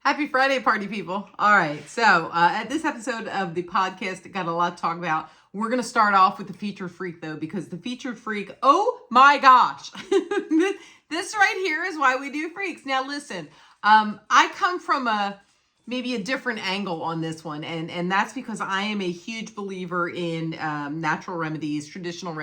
Happy Friday, party people. All right. So at this episode of the podcast, I got a lot to talk about. We're going to start off with the featured freak, though, because the featured freak, oh my gosh. This right here is why we do freaks. Now, listen, I come from maybe a different angle on this one. And that's because I am a huge believer in natural remedies, traditional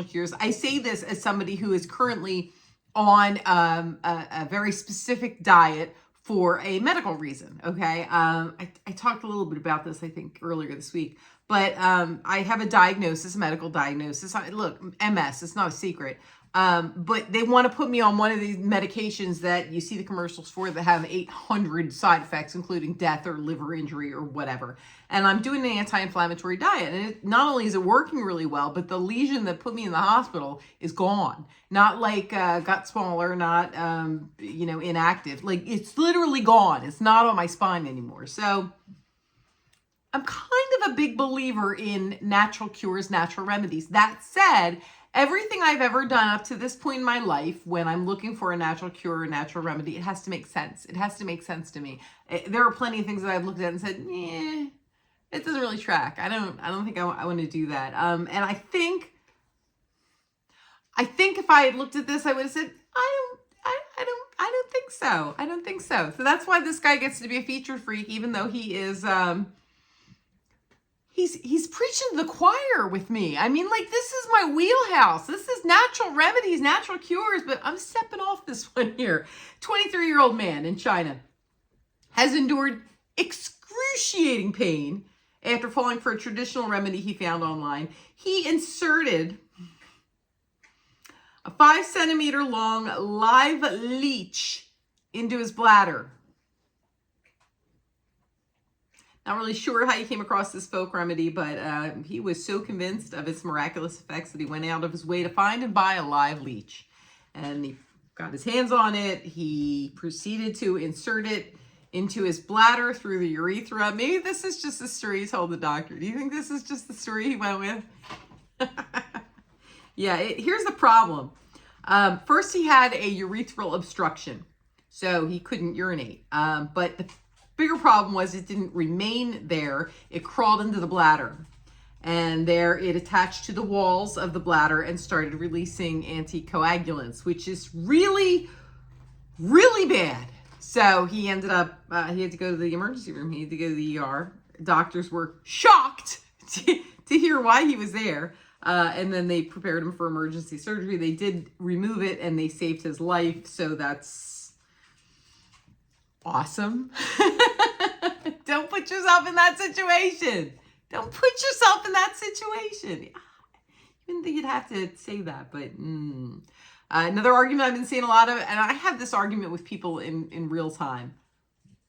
cures. I say this as somebody who is currently on a very specific diet for a medical reason, okay? I talked a little bit about this, I think, earlier this week, but I have a diagnosis, a medical diagnosis. Look, MS, it's not a secret. But they want to put me on one of these medications that you see the commercials for that have 800 side effects, including death or liver injury or whatever. And I'm doing an anti-inflammatory diet. And not only is it working really well, but the lesion that put me in the hospital is gone. Not like got smaller, not, inactive. Like it's literally gone. It's not on my spine anymore. So I'm kind of a big believer in natural cures, natural remedies. That said, everything I've ever done up to this point in my life, when I'm looking for a natural cure or a natural remedy, it has to make sense. It has to make sense to me. There are plenty of things that I've looked at and said, it doesn't really track. I don't think I want to do that. And I think if I had looked at this, I would have said, I don't think so. I don't think so. So that's why this guy gets to be a featured freak, even though he is, He's preaching to the choir with me. I mean, like, this is my wheelhouse. This is natural remedies, natural cures, but I'm stepping off this one here. 23-year-old man in China has endured excruciating pain after falling for a traditional remedy he found online. He inserted a 5-centimeter long live leech into his bladder. Not really sure how he came across this folk remedy, but he was so convinced of its miraculous effects that he went out of his way to find and buy a live leech. And he got his hands on it. He proceeded to insert it into his bladder through the urethra. Maybe this is just the story he told the doctor. Do you think this is just the story he went with? Yeah, here's the problem. First, he had a urethral obstruction, so he couldn't urinate. But the bigger problem was it didn't remain there. It crawled into the bladder. And there it attached to the walls of the bladder and started releasing anticoagulants, which is really, really bad. So he ended up, he had to go to the emergency room. He had to go to the ER. Doctors were shocked to hear why he was there. And then they prepared him for emergency surgery. They did remove it and they saved his life. So that's awesome. Don't put yourself in that situation. Don't put yourself in that situation. You didn't think you'd have to say that, but another argument I've been seeing a lot of, and I have this argument with people in real time.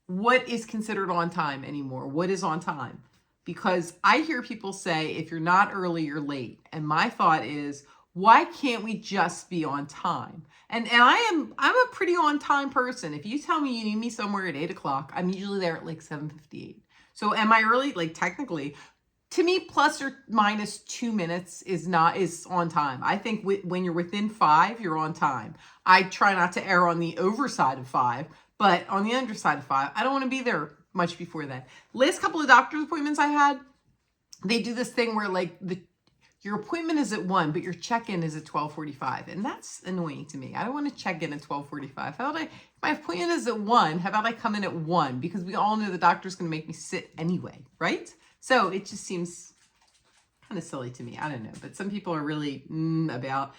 What is considered on time anymore? What is on time? Because I hear people say, if you're not early, you're late. And my thought is, why can't we just be on time? And I'm a pretty on time person. If you tell me you need me somewhere at 8 o'clock, I'm usually there at like 7:58. So am I early? Like technically, to me, plus or minus 2 minutes is on time. I think when you're within 5, you're on time. I try not to err on the overside of 5, but on the underside of 5, I don't want to be there much before that. Last couple of doctor's appointments I had, they do this thing where like your appointment is at 1, but your check-in is at 12:45. And that's annoying to me. I don't want to check in at 12:45. If my appointment is at 1, how about I come in at 1? Because we all know the doctor's going to make me sit anyway, right? So it just seems kind of silly to me. I don't know. But some people are really about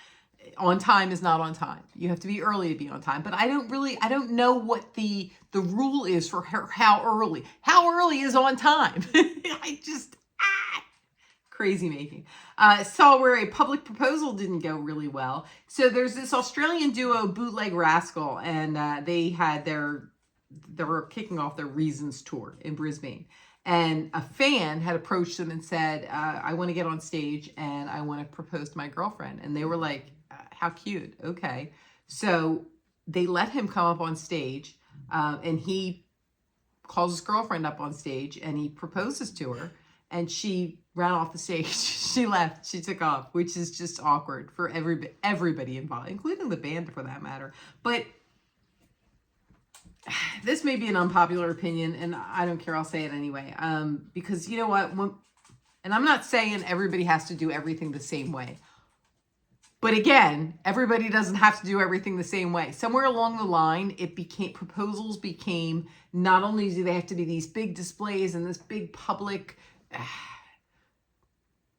on time is not on time. You have to be early to be on time. But I don't know what the rule is for how early. How early is on time? Crazy making. Saw where a public proposal didn't go really well. So there's this Australian duo, Bootleg Rascal, and they were kicking off their Reasons tour in Brisbane. And a fan had approached them and said, I want to get on stage and I want to propose to my girlfriend. And they were like, how cute. Okay. So they let him come up on stage and he calls his girlfriend up on stage and he proposes to her. And she ran off the stage. She left. She took off, which is just awkward for everybody involved, including the band for that matter. But this may be an unpopular opinion, and I don't care. I'll say it anyway. Because you know what? And I'm not saying everybody has to do everything the same way. But again, everybody doesn't have to do everything the same way. Somewhere along the line, proposals became not only do they have to be these big displays and this big public,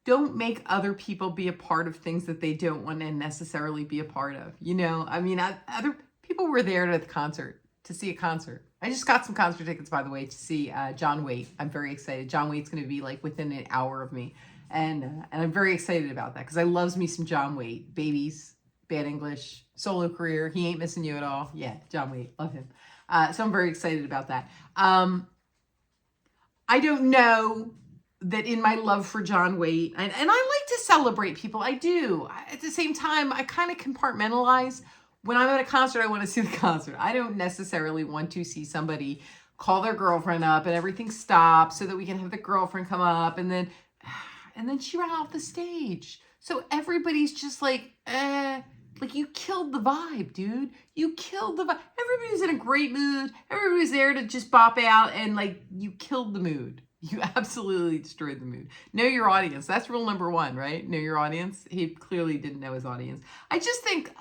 don't make other people be a part of things that they don't want to necessarily be a part of. You know, I mean, other people were there at the concert to see a concert. I just got some concert tickets, by the way, to see John Waite. I'm very excited. John Waite's going to be like within an hour of me. And I'm very excited about that because I loves me some John Waite. Babies, Bad English, solo career. He ain't missing you at all. Yeah, John Waite. Love him. So I'm very excited about that. I don't know that in my love for John Waite, and I like to celebrate people. I do. At the same time, I kind of compartmentalize. When I'm at a concert, I want to see the concert. I don't necessarily want to see somebody call their girlfriend up and everything stops so that we can have the girlfriend come up and then she ran off the stage. So everybody's just like you killed the vibe, dude. You killed the vibe. Everybody's in a great mood. Everybody's there to just bop out and like you killed the mood. You absolutely destroyed the mood. Know your audience. That's rule number one, right? Know your audience. He clearly didn't know his audience. I just think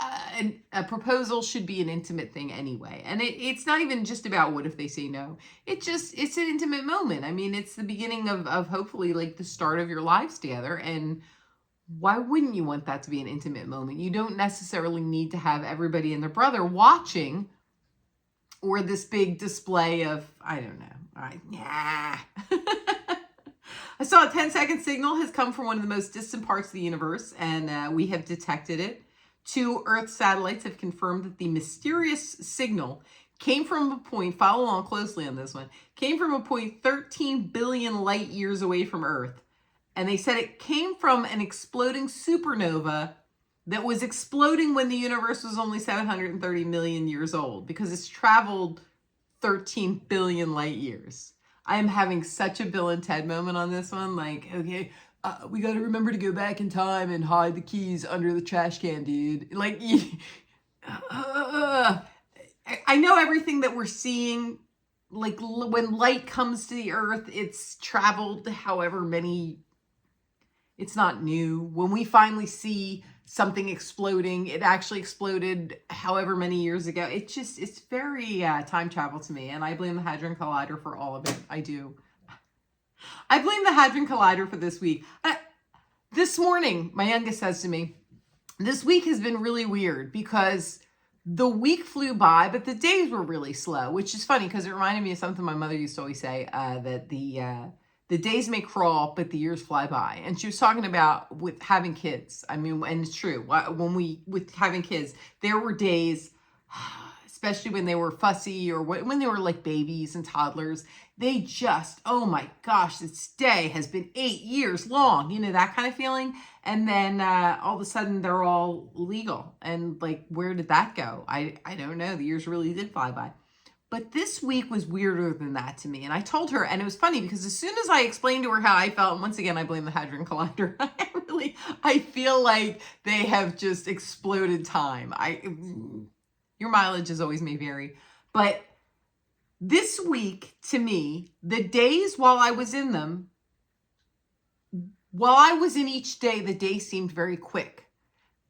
a proposal should be an intimate thing anyway. And it's not even just about what if they say no. It's an intimate moment. I mean, it's the beginning of hopefully like the start of your lives together. And why wouldn't you want that to be an intimate moment? You don't necessarily need to have everybody and their brother watching or this big display of, I don't know. All right. Yeah. I saw a 10-second signal has come from one of the most distant parts of the universe, and we have detected it. 2 Earth satellites have confirmed that the mysterious signal came from a point, follow along closely on this one, came from a point 13 billion light years away from Earth. And they said it came from an exploding supernova that was exploding when the universe was only 730 million years old, because it's traveled 13 billion light years. I am having such a Bill and Ted moment on this one. Like, okay, we got to remember to go back in time and hide the keys under the trash can, dude. Like, I know everything that we're seeing. Like, when light comes to the earth, it's traveled however many. It's not new. When we finally see something exploding, it actually exploded however many years ago. It's very time travel to me. And I blame the Hadron Collider for all of it. I do. I blame the Hadron Collider for this week. This morning, my youngest says to me, this week has been really weird because the week flew by, but the days were really slow, which is funny because it reminded me of something my mother used to always say, that the days may crawl, but the years fly by. And she was talking about with having kids. I mean, and it's true. With having kids, there were days, especially when they were fussy or when they were like babies and toddlers, they just, oh my gosh, this day has been 8 years long. You know, that kind of feeling. And then all of a sudden they're all legal. And like, where did that go? I don't know. The years really did fly by. But this week was weirder than that to me. And I told her, and it was funny because as soon as I explained to her how I felt, and once again, I blame the Hadron Collider, I feel like they have just exploded time. Your mileages always may vary. But this week, to me, the days while I was in them, while I was in each day, the day seemed very quick.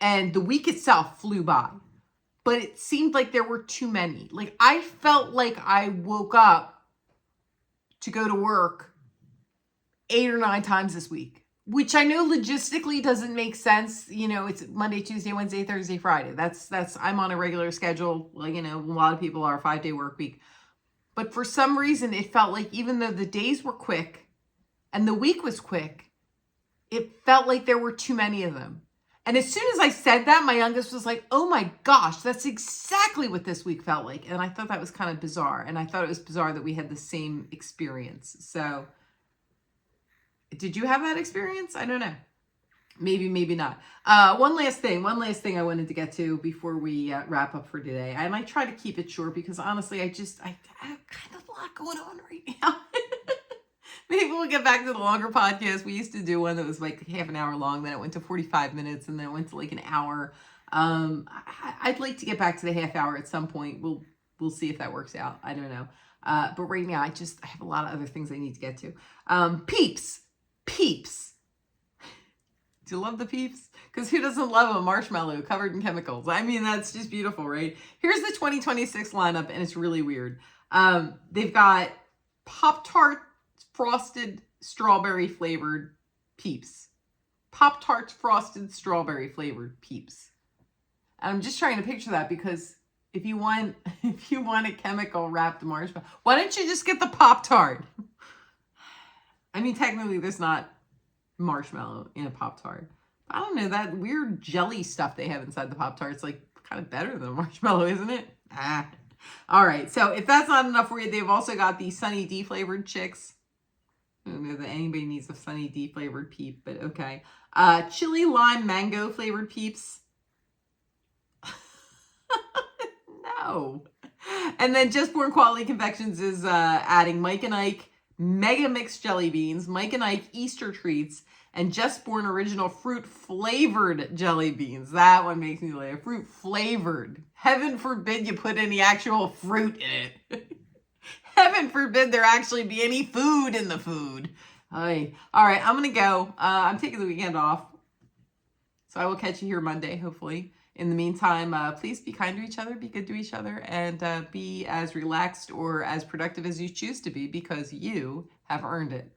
And the week itself flew by. But it seemed like there were too many. Like, I felt like I woke up to go to work 8 or 9 times this week, which I know logistically doesn't make sense. You know, it's Monday, Tuesday, Wednesday, Thursday, Friday. That's I'm on a regular schedule. Like, you know, a lot of people are a 5-day work week. But for some reason, it felt like even though the days were quick and the week was quick, it felt like there were too many of them. And as soon as I said that, my youngest was like, oh my gosh, that's exactly what this week felt like. And I thought that was kind of bizarre. And I thought it was bizarre that we had the same experience. So did you have that experience? I don't know. Maybe, maybe not. One last thing I wanted to get to before we wrap up for today. I might try to keep it short because honestly, I have kind of a lot going on right now. Maybe we'll get back to the longer podcast. We used to do one that was like half an hour long. Then it went to 45 minutes and then it went to like an hour. I'd like to get back to the half hour at some point. We'll we'll see if that works out. I don't know. But right now, I have a lot of other things I need to get to. Peeps. Peeps. Do you love the Peeps? Because who doesn't love a marshmallow covered in chemicals? I mean, that's just beautiful, right? Here's the 2026 lineup, and it's really weird. They've got Pop-Tart frosted strawberry flavored Peeps. Pop-Tarts frosted strawberry flavored Peeps. And I'm just trying to picture that because if you want a chemical wrapped marshmallow, why don't you just get the Pop-Tart? I mean, technically there's not marshmallow in a Pop-Tart. But I don't know, that weird jelly stuff they have inside the Pop-Tart's like kind of better than marshmallow, isn't it? All right, so if that's not enough for you, they've also got the Sunny D flavored chicks. I don't know that anybody needs a Sunny D flavored Peep, but okay. Chili lime mango flavored Peeps. No. And then Just Born Quality Confections is adding Mike and Ike Mega Mixed Jelly Beans, Mike and Ike Easter Treats, and Just Born Original Fruit Flavored Jelly Beans. That one makes me laugh. Fruit flavored. Heaven forbid you put any actual fruit in it. Heaven forbid there actually be any food in the food. All right, I'm going to go. I'm taking the weekend off. So I will catch you here Monday, hopefully. In the meantime, please be kind to each other, be good to each other, and be as relaxed or as productive as you choose to be because you have earned it.